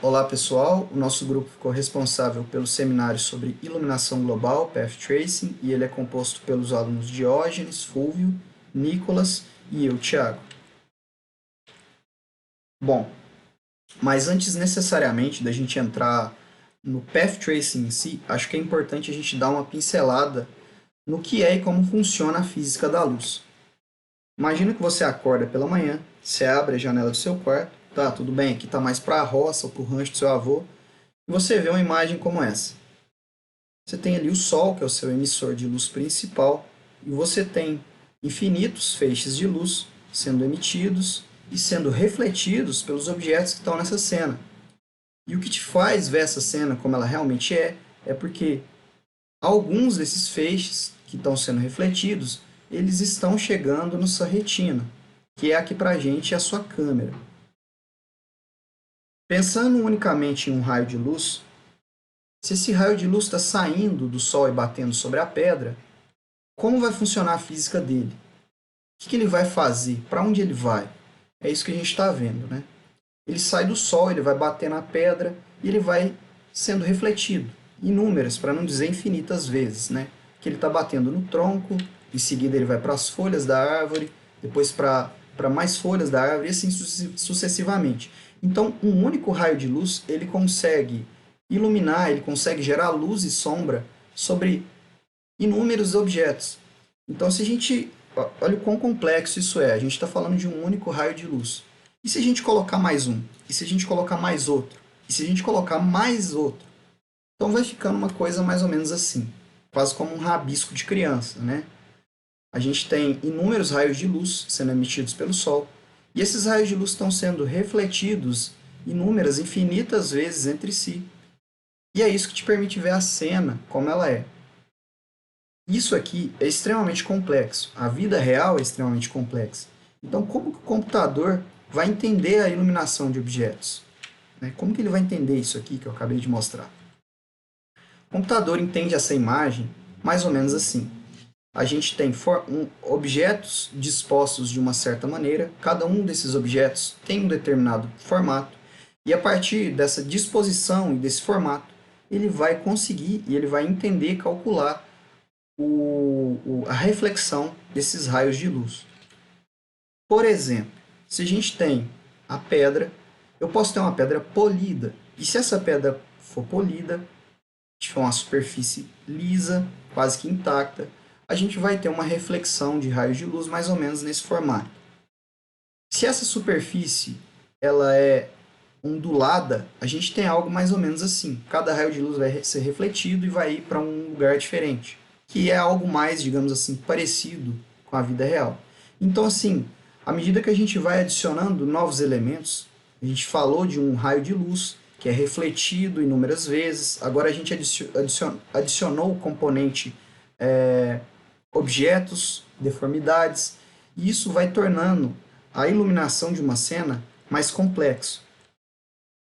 Olá pessoal, o nosso grupo ficou responsável pelo seminário sobre iluminação global, Path Tracing, e ele é composto pelos alunos Diógenes, Fúvio, Nicolas e eu, Thiago. Bom, mas antes necessariamente da gente entrar no Path Tracing em si, acho que é importante a gente dar uma pincelada no que é e como funciona a física da luz. Imagina que você acorda pela manhã, você abre a janela do seu quarto, tá, tudo bem, aqui está mais para a roça ou para o rancho do seu avô, e você vê uma imagem como essa. Você tem ali o Sol, que é o seu emissor de luz principal, e você tem infinitos feixes de luz sendo emitidos e sendo refletidos pelos objetos que estão nessa cena. E o que te faz ver essa cena como ela realmente é porque alguns desses feixes que estão sendo refletidos, eles estão chegando na sua retina, que é aqui para a gente a sua câmera. Pensando unicamente em um raio de luz, se esse raio de luz está saindo do Sol e batendo sobre a pedra, como vai funcionar a física dele? O que ele vai fazer? Para onde ele vai? É isso que a gente está vendo, né? Ele sai do Sol, ele vai bater na pedra e ele vai sendo refletido inúmeras, para não dizer infinitas vezes, né? Que ele está batendo no tronco, em seguida ele vai para as folhas da árvore, depois para mais folhas da árvore e assim sucessivamente. Então, um único raio de luz, ele consegue iluminar, ele consegue gerar luz e sombra sobre inúmeros objetos. Então, se a gente... Olha o quão complexo isso é. A gente está falando de um único raio de luz. E se a gente colocar mais um? E se a gente colocar mais outro? E se a gente colocar mais outro? Então vai ficando uma coisa mais ou menos assim. Quase como um rabisco de criança, né? A gente tem inúmeros raios de luz sendo emitidos pelo Sol. E esses raios de luz estão sendo refletidos inúmeras, infinitas vezes entre si. E é isso que te permite ver a cena como ela é. Isso aqui é extremamente complexo. A vida real é extremamente complexa. Então, como que o computador vai entender a iluminação de objetos? Como que ele vai entender isso aqui que eu acabei de mostrar? O computador entende essa imagem mais ou menos assim. A gente tem objetos dispostos de uma certa maneira, cada um desses objetos tem um determinado formato, e a partir dessa disposição e desse formato, ele vai conseguir e ele vai entender, calcular a reflexão desses raios de luz. Por exemplo, se a gente tem a pedra, eu posso ter uma pedra polida. E se essa pedra for polida, tiver uma superfície lisa, quase que intacta, a gente vai ter uma reflexão de raios de luz mais ou menos nesse formato. Se essa superfície ela é ondulada, a gente tem algo mais ou menos assim. Cada raio de luz vai ser refletido e vai ir para um lugar diferente, que é algo mais, digamos assim, parecido com a vida real. Então, assim, à medida que a gente vai adicionando novos elementos, a gente falou de um raio de luz que é refletido inúmeras vezes, agora a gente adicionou o componente objetos, deformidades, e isso vai tornando a iluminação de uma cena mais complexo.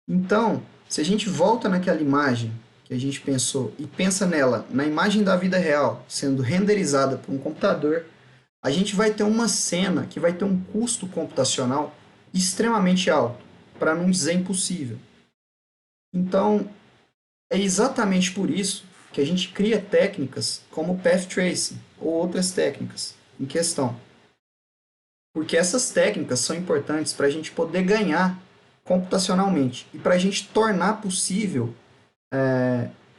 Então, se a gente volta naquela imagem que a gente pensou e pensa nela, na imagem da vida real, sendo renderizada por um computador, a gente vai ter uma cena que vai ter um custo computacional extremamente alto, para não dizer impossível. Então, é exatamente por isso que a gente cria técnicas como Path Tracing ou outras técnicas em questão. Porque essas técnicas são importantes para a gente poder ganhar computacionalmente e para a gente tornar possível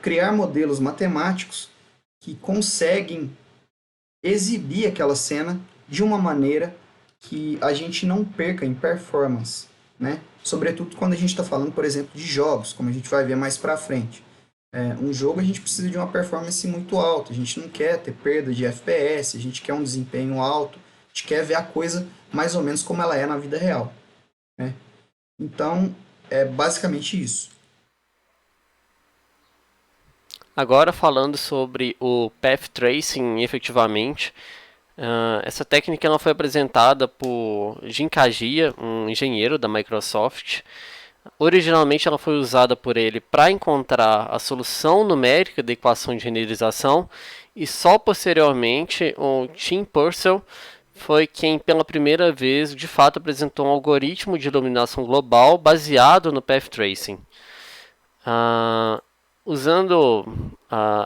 criar modelos matemáticos que conseguem exibir aquela cena de uma maneira que a gente não perca em performance, né? Sobretudo quando a gente está falando, por exemplo, de jogos, como a gente vai ver mais para frente. Um jogo a gente precisa de uma performance muito alta, a gente não quer ter perda de FPS, a gente quer um desempenho alto, a gente quer ver a coisa mais ou menos como ela é na vida real, né? Então, é basicamente isso. Agora falando sobre o Path Tracing efetivamente, essa técnica ela foi apresentada por Jin Kajia, um engenheiro da Microsoft. Originalmente ela foi usada por ele para encontrar a solução numérica da equação de renderização e só posteriormente o Tim Purcell foi quem pela primeira vez de fato apresentou um algoritmo de iluminação global baseado no Path Tracing. Usando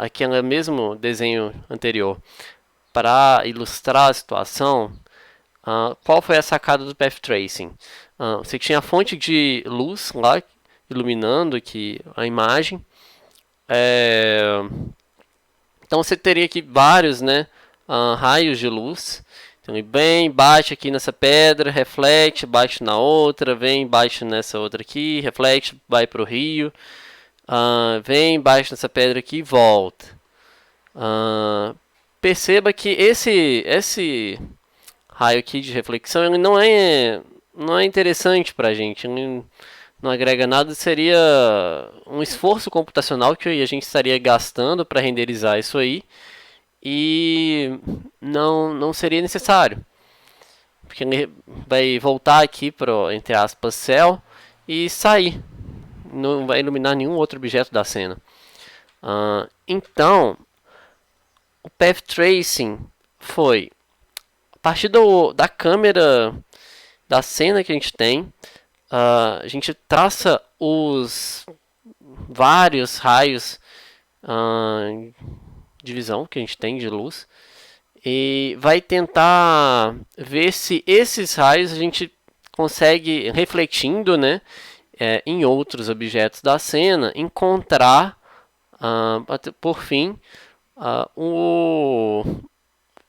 aquele mesmo desenho anterior para ilustrar a situação, qual foi a sacada do Path Tracing? Você tinha a fonte de luz lá iluminando aqui a imagem. Então você teria aqui vários, né, raios de luz. Então ele vem, bate aqui nessa pedra, reflete, bate na outra, vem, bate nessa outra aqui, reflete, vai para o rio, vem, bate nessa pedra aqui e volta. Perceba que esse raio aqui de reflexão ele não é interessante para a gente, ele não agrega nada, seria um esforço computacional que a gente estaria gastando para renderizar isso aí e não seria necessário, porque ele vai voltar aqui para, entre aspas, céu e sair, não vai iluminar nenhum outro objeto da cena. Então, o Path Tracing foi a partir da câmera da cena que a gente tem, a gente traça os vários raios de visão que a gente tem de luz e vai tentar ver se esses raios a gente consegue, refletindo, né, em outros objetos da cena, encontrar, por fim, o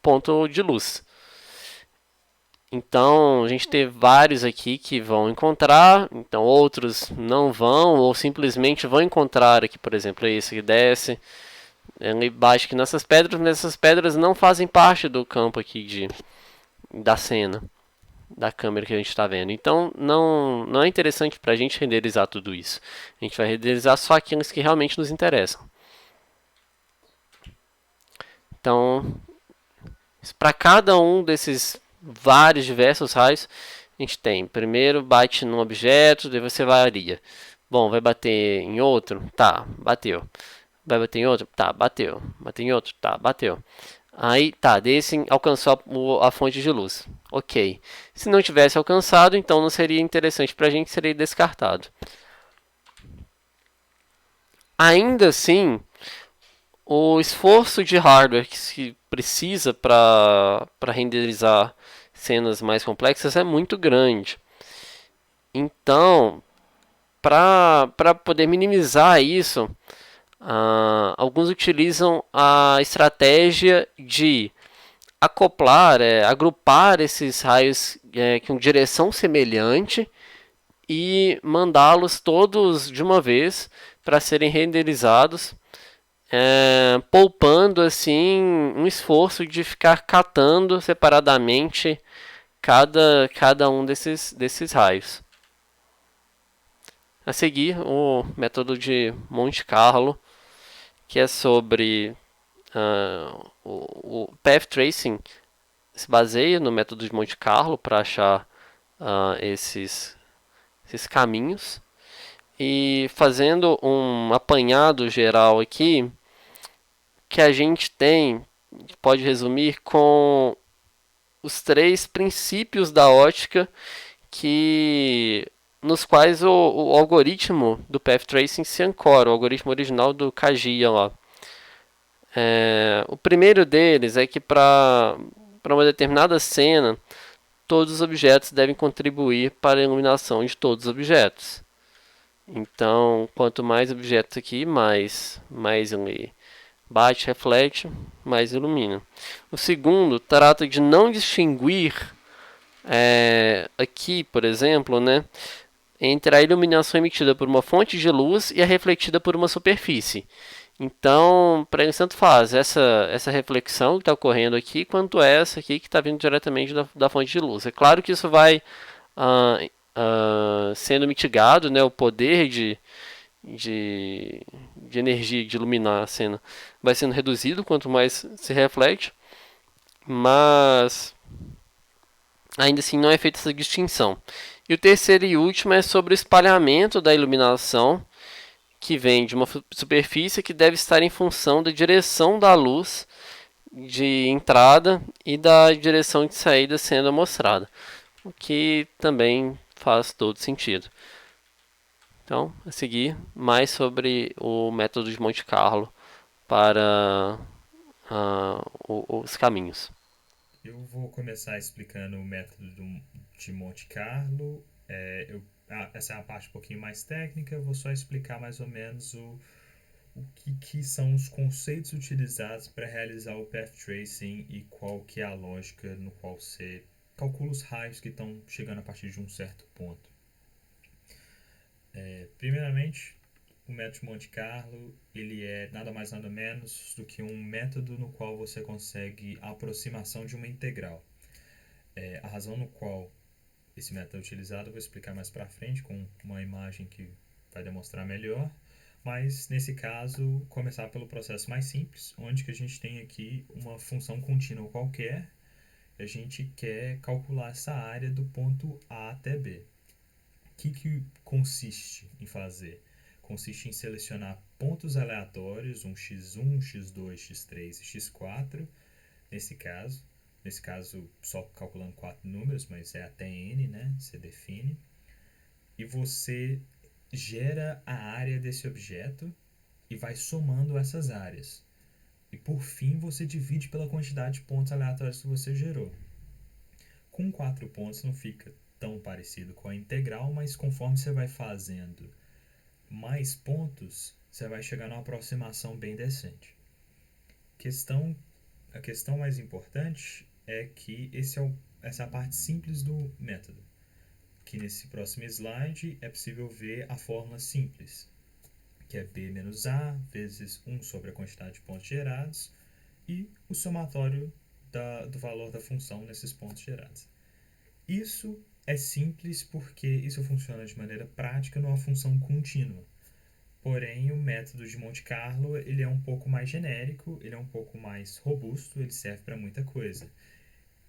ponto de luz. Então, a gente tem vários aqui que vão encontrar, então outros não vão, ou simplesmente vão encontrar aqui, por exemplo, esse que desce, ele bate aqui nessas pedras, mas essas pedras não fazem parte do campo aqui da cena, da câmera que a gente está vendo. Então, não é interessante para a gente renderizar tudo isso. A gente vai renderizar só aqueles que realmente nos interessam. Então, para cada um desses vários diversos raios, a gente tem, primeiro bate num objeto, daí você varia. Bom, vai bater em outro? Tá, bateu. Vai bater em outro? Tá, bateu. Bater em outro? Tá, bateu. Aí, tá, desse alcançou a fonte de luz. Ok. Se não tivesse alcançado, então não seria interessante pra gente, seria descartado. Ainda assim, o esforço de hardware que se precisa para renderizar cenas mais complexas é muito grande. Então, para poder minimizar isso, alguns utilizam a estratégia de acoplar, agrupar esses raios com direção semelhante e mandá-los todos de uma vez para serem renderizados, poupando assim um esforço de ficar catando separadamente cada um desses raios. A seguir, o método de Monte Carlo, que é sobre o Path Tracing, se baseia no método de Monte Carlo para achar esses caminhos. E fazendo um apanhado geral aqui, que a gente pode resumir com os 3 princípios da ótica nos quais o algoritmo do Path Tracing se ancora, o algoritmo original do Kajiya lá. O primeiro deles é que para uma determinada cena, todos os objetos devem contribuir para a iluminação de todos os objetos. Então, quanto mais objetos aqui, mais ele bate, reflete, mais ilumina. O segundo trata de não distinguir aqui, por exemplo, né, entre a iluminação emitida por uma fonte de luz e a refletida por uma superfície. Então, para ele tanto faz essa reflexão que está ocorrendo aqui, quanto essa aqui que está vindo diretamente da fonte de luz. É claro que isso vai sendo mitigado, né, o poder de energia, de iluminar a cena, vai sendo reduzido quanto mais se reflete, mas ainda assim não é feita essa distinção. E o terceiro e último é sobre o espalhamento da iluminação, que vem de uma superfície que deve estar em função da direção da luz de entrada e da direção de saída sendo mostrada, o que também faz todo sentido. Então, a seguir, mais sobre o método de Monte Carlo para os caminhos. Eu vou começar explicando o método de Monte Carlo. Essa é a parte um pouquinho mais técnica. Eu vou só explicar mais ou menos que são os conceitos utilizados para realizar o path tracing e qual que é a lógica no qual você calcula os raios que estão chegando a partir de um certo ponto. Primeiramente, o método de Monte Carlo ele é nada mais nada menos do que um método no qual você consegue a aproximação de uma integral. A razão no qual esse método é utilizado eu vou explicar mais para frente com uma imagem que vai demonstrar melhor, mas nesse caso começar pelo processo mais simples, onde que a gente tem aqui uma função contínua qualquer, a gente quer calcular essa área do ponto A até B. O que consiste em fazer? Consiste em selecionar pontos aleatórios, um x1, x2, x3 e x4, nesse caso. Nesse caso, só calculando 4 números, mas é até n, né? Você define. E você gera a área desse objeto e vai somando essas áreas. E por fim, você divide pela quantidade de pontos aleatórios que você gerou. Com 4 pontos não fica tão parecido com a integral, mas conforme você vai fazendo mais pontos, você vai chegar numa aproximação bem decente. A questão mais importante é que essa é a parte simples do método. Que nesse próximo slide é possível ver a fórmula simples, que é b menos a vezes 1 sobre a quantidade de pontos gerados e o somatório do valor da função nesses pontos gerados. Isso é simples porque isso funciona de maneira prática numa função contínua. Porém, o método de Monte Carlo ele é um pouco mais genérico, ele é um pouco mais robusto, ele serve para muita coisa.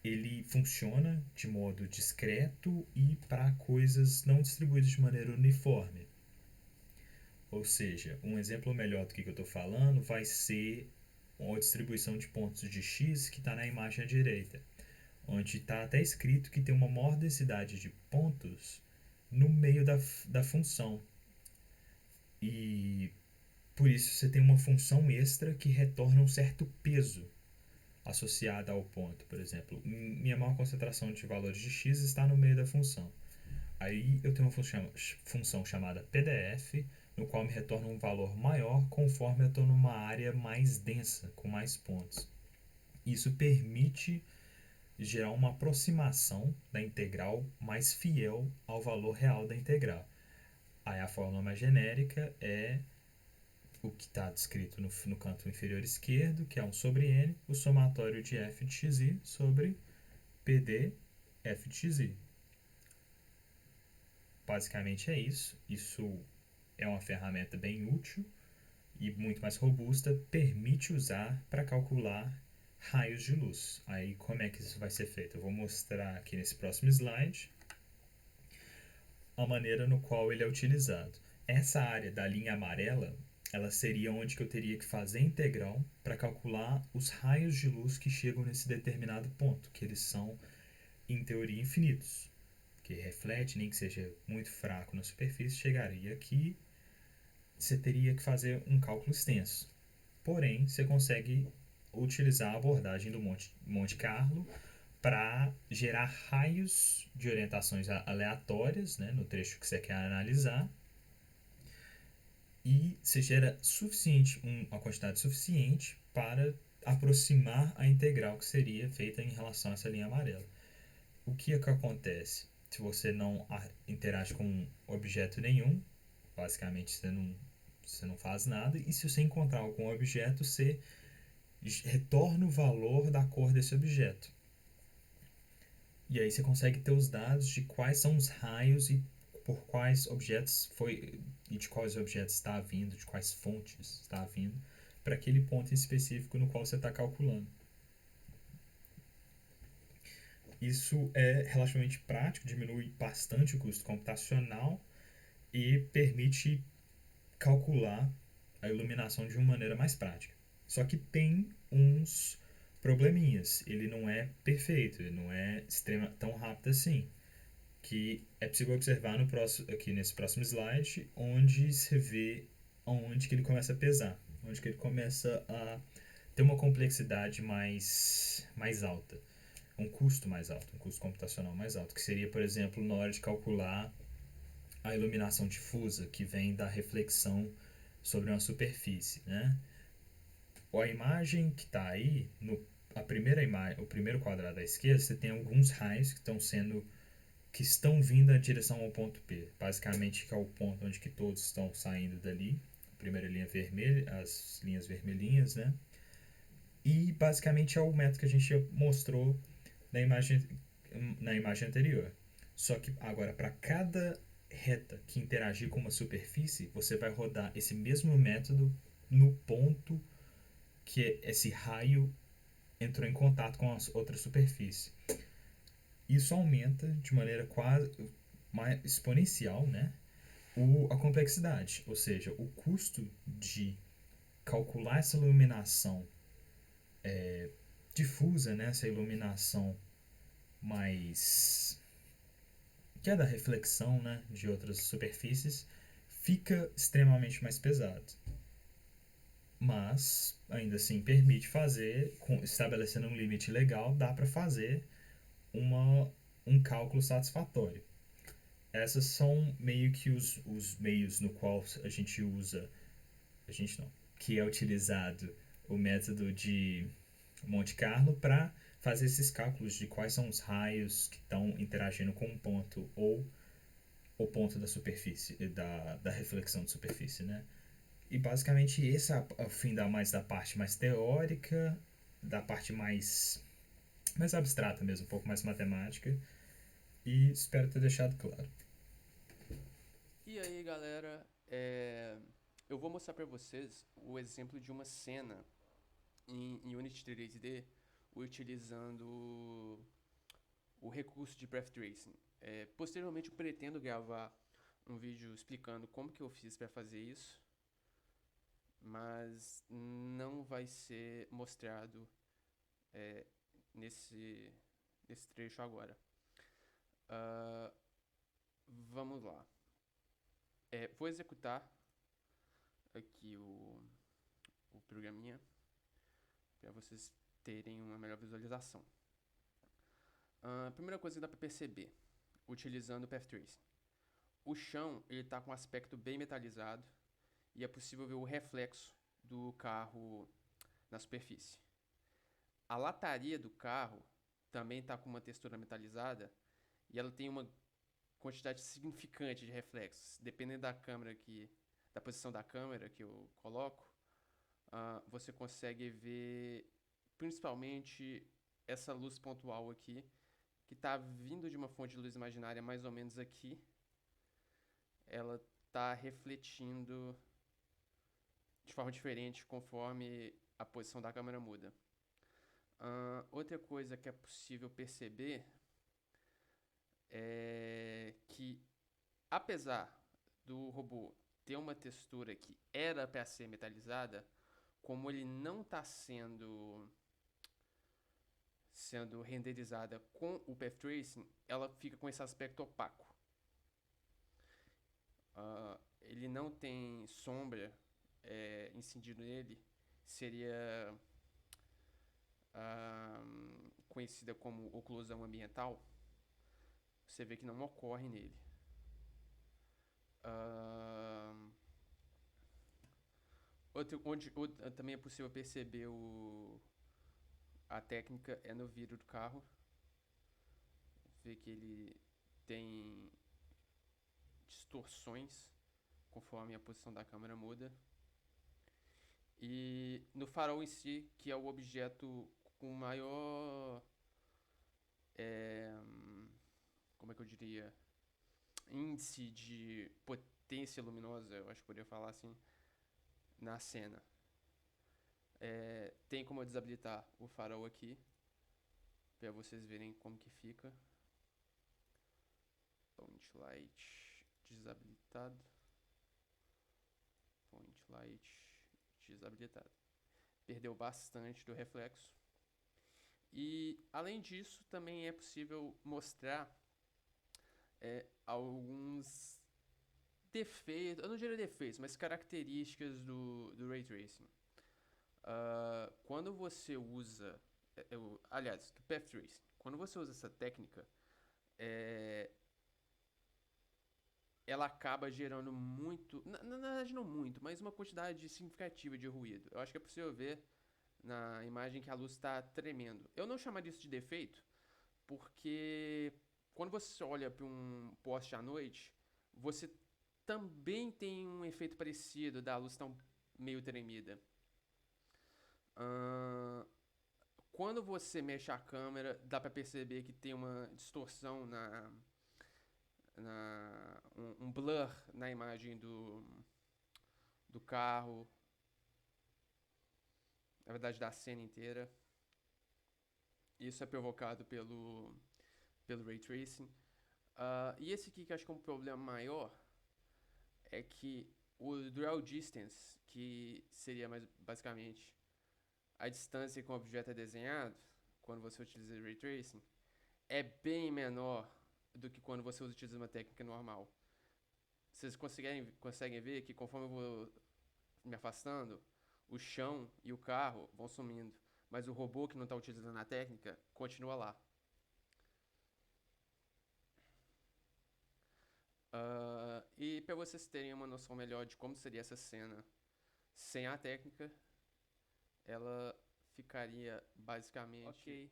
Ele funciona de modo discreto e para coisas não distribuídas de maneira uniforme. Ou seja, um exemplo melhor do que eu estou falando vai ser a distribuição de pontos de x que está na imagem à direita, onde está até escrito que tem uma maior densidade de pontos no meio da função. E por isso você tem uma função extra que retorna um certo peso associado ao ponto. Por exemplo, minha maior concentração de valores de x está no meio da função. Aí eu tenho uma função chamada PDF, no qual me retorna um valor maior conforme eu estou numa área mais densa, com mais pontos. Isso permite gerar uma aproximação da integral mais fiel ao valor real da integral. Aí a fórmula mais genérica é o que está descrito no canto inferior esquerdo, que é 1 sobre n, o somatório de f de xi sobre pd f de xi. Basicamente é isso. Isso é uma ferramenta bem útil e muito mais robusta, permite usar para calcular raios de luz. Aí como é que isso vai ser feito? Eu vou mostrar aqui nesse próximo slide a maneira no qual ele é utilizado. Essa área da linha amarela, ela seria onde que eu teria que fazer a integral para calcular os raios de luz que chegam nesse determinado ponto, que eles são, em teoria, infinitos. Que reflete, nem que seja muito fraco na superfície, chegaria aqui, você teria que fazer um cálculo extenso. Porém, você consegue utilizar a abordagem do Monte Carlo para gerar raios de orientações aleatórias, né, no trecho que você quer analisar, e você gera uma quantidade suficiente para aproximar a integral que seria feita em relação a essa linha amarela. O que é que acontece? Se você não interage com objeto nenhum, basicamente você não faz nada, e se você encontrar algum objeto, você retorna o valor da cor desse objeto. E aí você consegue ter os dados de quais são os raios e por quais objetos foi e de quais objetos está vindo, de quais fontes está vindo, para aquele ponto em específico no qual você está calculando. Isso é relativamente prático, diminui bastante o custo computacional e permite calcular a iluminação de uma maneira mais prática. Só que tem uns probleminhas. Ele não é perfeito, ele não é tão rápido assim. Que é possível observar no próximo, aqui nesse próximo slide, onde você vê onde que ele começa a pesar, onde que ele começa a ter uma complexidade mais alta, um custo mais alto, um custo computacional mais alto, que seria, por exemplo, na hora de calcular a iluminação difusa, que vem da reflexão sobre uma superfície, né? A imagem que está aí, a primeira imagem, o primeiro quadrado à esquerda, você tem alguns raios que estão vindo na direção ao ponto P, basicamente que é o ponto onde que todos estão saindo dali, a primeira linha vermelha, as linhas vermelhinhas, né? E basicamente é o método que a gente mostrou na imagem, na imagem anterior. Só que agora, para cada reta que interagir com uma superfície, você vai rodar esse mesmo método no ponto que esse raio entrou em contato com a outra superfície. Isso aumenta de maneira quase exponencial, né, a complexidade, ou seja, o custo de calcular essa iluminação difusa, né, essa iluminação mais que é da reflexão, né, de outras superfícies, fica extremamente mais pesado. Mas ainda assim permite fazer, estabelecendo um limite legal, dá para fazer um cálculo satisfatório. Essas são meio que os meios no qual a gente usa, a gente não, que é utilizado o método de Monte Carlo para fazer esses cálculos de quais são os raios que estão interagindo com um ponto ou o ponto da superfície, da reflexão de superfície, né? E basicamente esse é o fim mais da parte mais teórica, da parte mais abstrata mesmo, um pouco mais matemática, e espero ter deixado claro. E aí, galera, eu vou mostrar pra vocês o exemplo de uma cena em Unity 3D utilizando o recurso de Path Tracing. Posteriormente, eu pretendo gravar um vídeo explicando como que eu fiz para fazer isso, mas não vai ser mostrado nesse trecho agora. Vamos lá. Vou executar aqui o programinha para vocês terem uma melhor visualização. A primeira coisa que dá para perceber, utilizando o Path Tracing. O chão está com um aspecto bem metalizado e é possível ver o reflexo do carro na superfície. A lataria do carro também está com uma textura metalizada e ela tem uma quantidade significante de reflexos. Dependendo da posição da câmera que eu coloco, você consegue ver principalmente essa luz pontual aqui, que está vindo de uma fonte de luz imaginária mais ou menos aqui. Ela está refletindo de forma diferente conforme a posição da câmera muda. Outra coisa que é possível perceber é que, apesar do robô ter uma textura que era para ser metalizada, como ele não está sendo renderizada com o Path Tracing, ela fica com esse aspecto opaco. Ele não tem sombra incidido nele, seria conhecida como oclusão ambiental. Você vê que não ocorre nele. Onde também é possível perceber a técnica é no vidro do carro. Vê que ele tem distorções conforme a posição da câmera muda. E no farol em si, que é o objeto com maior, como é que eu diria, índice de potência luminosa, eu acho que poderia falar assim, na cena. Tem como eu desabilitar o farol aqui, para vocês verem como que fica. Point light desabilitado. Point light desabilitado. Perdeu bastante do reflexo. E, além disso, também é possível mostrar alguns defeitos, eu não diria defeitos, mas características do Ray Tracing. Quando você usa, aliás, do Path Tracing, quando você usa essa técnica, ela acaba gerando muito, na verdade não muito, mas uma quantidade significativa de ruído. Eu acho que é possível ver na imagem que a luz está tremendo. Eu não chamaria isso de defeito, porque quando você olha para um poste à noite, você também tem um efeito parecido da luz estar meio tremida. Quando você mexe a câmera, dá para perceber que tem uma distorção um blur na imagem do carro, na verdade da cena inteira. Isso é provocado pelo Ray Tracing. E esse aqui que eu acho que é um problema maior é que o dwell distance, que seria mais basicamente a distância que um objeto é desenhado quando você utiliza Ray Tracing, é bem menor do que quando você utiliza uma técnica normal. Vocês conseguem ver que conforme eu vou me afastando, o chão e o carro vão sumindo, mas o robô que não está utilizando a técnica continua lá. E para vocês terem uma noção melhor de como seria essa cena sem a técnica, ela ficaria basicamente... Ok.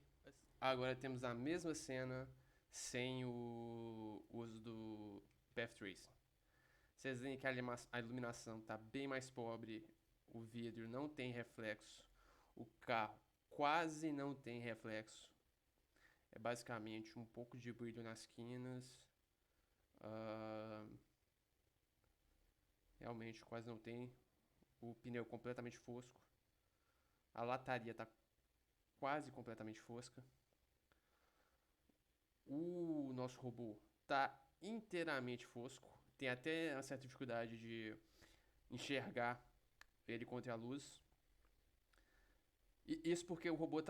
Agora temos a mesma cena sem o uso do Path Tracing. Vocês veem que a iluminação está bem mais pobre, o vidro não tem reflexo, o carro quase não tem reflexo. É basicamente um pouco de brilho nas quinas. Realmente quase não tem. O pneu completamente fosco. A lataria está quase completamente fosca. O nosso robô está inteiramente fosco. Tem até uma certa dificuldade de enxergar ele contra a luz. E isso porque o robô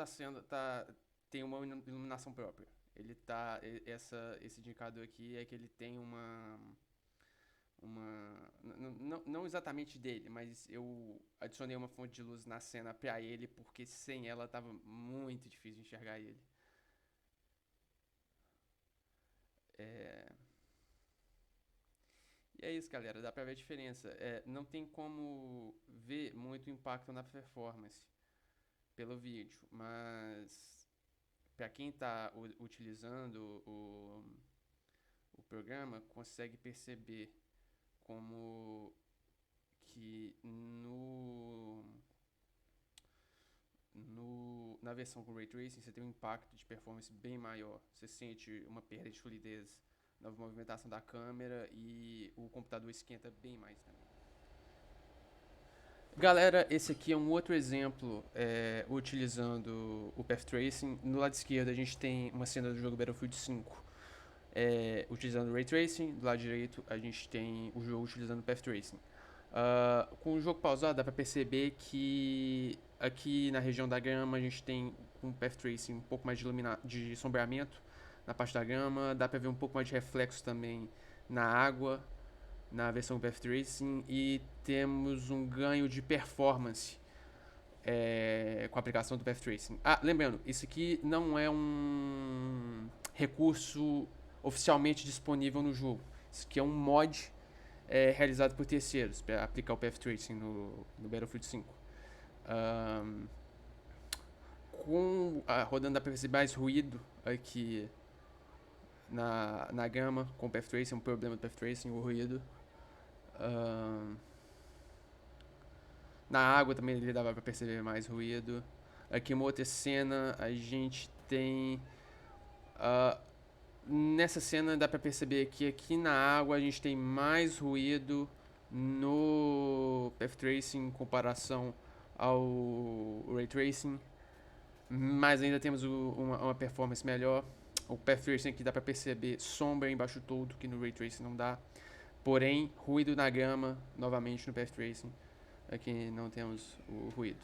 tem uma iluminação própria. Esse indicador aqui é que ele tem não exatamente dele, mas eu adicionei uma fonte de luz na cena para ele, porque sem ela estava muito difícil de enxergar ele. E é isso, galera, dá pra ver a diferença. Não tem como ver muito impacto na performance pelo vídeo, mas para quem está utilizando o programa, consegue perceber como que na versão com Ray Tracing você tem um impacto de performance bem maior. Você sente uma perda de fluidez na movimentação da câmera e o computador esquenta bem mais também. Galera, esse aqui é um outro exemplo utilizando o Path Tracing. No lado esquerdo a gente tem uma cena do jogo Battlefield 5 utilizando o Ray Tracing. Do lado direito a gente tem o jogo utilizando o Path Tracing. Com o jogo pausado dá para perceber que aqui na região da grama a gente tem um Path Tracing um pouco mais de sombreamento na parte da grama. Dá para ver um pouco mais de reflexo também na água, na versão Path Tracing, e temos um ganho de performance com a aplicação do Path Tracing. Lembrando, isso aqui não é um recurso oficialmente disponível no jogo. Isso aqui é um mod realizado por terceiros para aplicar o Path Tracing no Battlefield 5. Rodando dá para perceber mais ruído aqui na gama com o Path Tracing, um problema do Path Tracing, o ruído. Na água também ele dava para perceber mais ruído. Aqui uma outra cena, a gente tem... nessa cena dá para perceber que aqui na água a gente tem mais ruído no Path Tracing em comparação ao Ray Tracing, mas ainda temos uma performance melhor. O Path Tracing aqui dá para perceber sombra embaixo do todo, que no Ray Tracing não dá. Porém, ruído na grama, novamente no Path Tracing, aqui não temos o ruído.